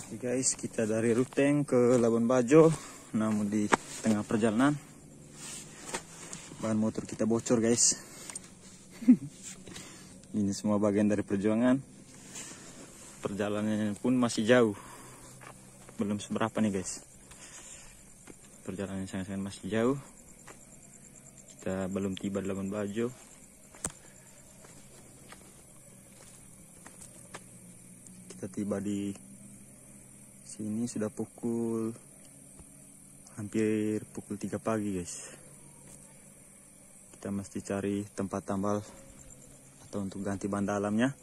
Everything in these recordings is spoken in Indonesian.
Oke guys, kita dari Ruteng ke Labuan Bajo, namun di tengah perjalanan bahan motor kita bocor guys. Ini semua bagian dari perjuangan. Perjalanannya pun masih jauh, belum seberapa nih guys. Perjalanan sangat-sangat masih jauh. Kita belum tiba di Labuan Bajo. Kita tiba di sini sudah hampir pukul 3 pagi guys. Kita mesti cari tempat tambal atau untuk ganti ban dalamnya.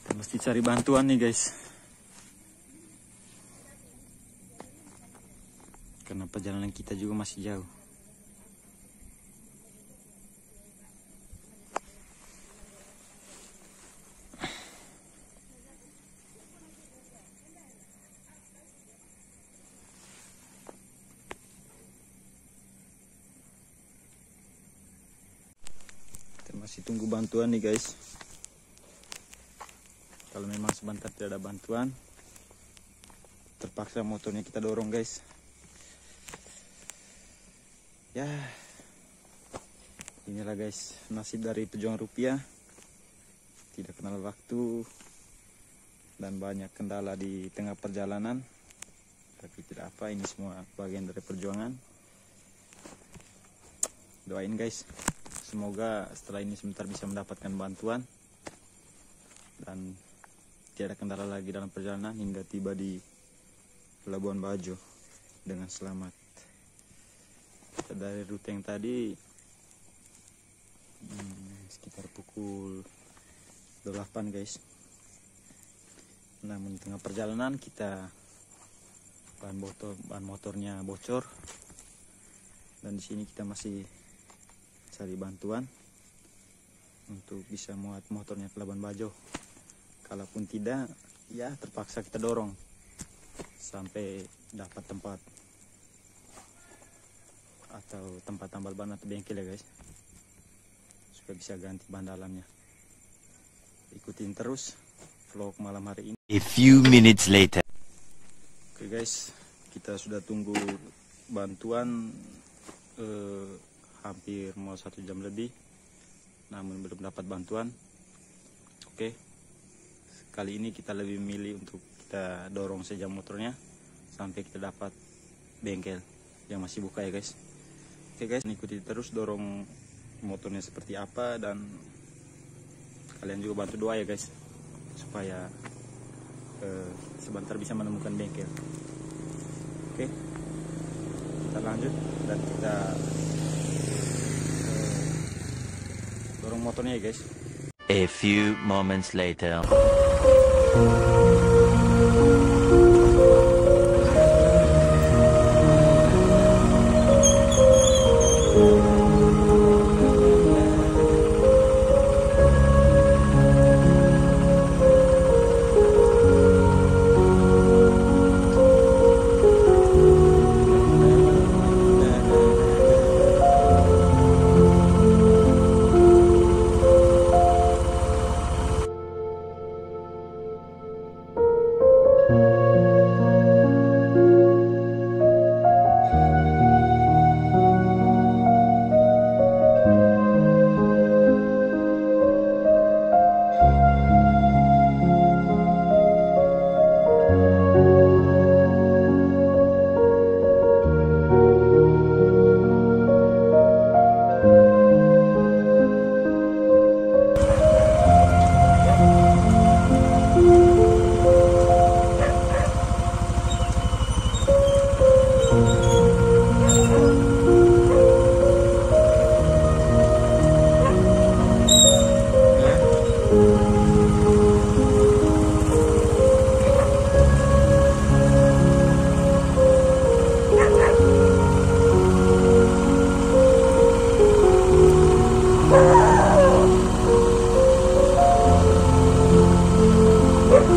Kita mesti cari bantuan nih guys, karena perjalanan kita juga masih jauh. Kita masih tunggu bantuan nih guys. Kalau memang sebentar tidak ada bantuan, terpaksa motornya kita dorong guys. Ya, inilah guys nasib dari pejuang rupiah. Tidak kenal waktu dan banyak kendala di tengah perjalanan. Tapi tidak apa, ini semua bagian dari perjuangan. Doain guys, semoga setelah ini sebentar bisa mendapatkan bantuan dan tidak ada kendala lagi dalam perjalanan hingga tiba di Labuan Bajo dengan selamat. Dari rute yang tadi sekitar pukul 8 guys. Namun di tengah perjalanan kita bahan motornya bocor, dan di sini kita masih cari bantuan untuk bisa muat motornya ke Labuan Bajo. Kalaupun tidak, ya terpaksa kita dorong sampai dapat tempat atau tempat tambal ban atau bengkel ya guys, supaya bisa ganti ban dalamnya. Ikutin terus vlog malam hari ini. A few minutes later. Oke guys, kita sudah tunggu bantuan hampir mau 1 jam lebih, namun belum dapat bantuan. Oke, kali ini kita lebih memilih untuk kita dorong saja motornya sampai kita dapat bengkel yang masih buka ya guys. Oke guys, ikuti terus dorong motornya seperti apa, dan kalian juga bantu doa ya guys, supaya sebentar bisa menemukan bengkel. Oke, kita lanjut dan kita dorong motornya ya guys. A few moments later.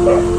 Yeah.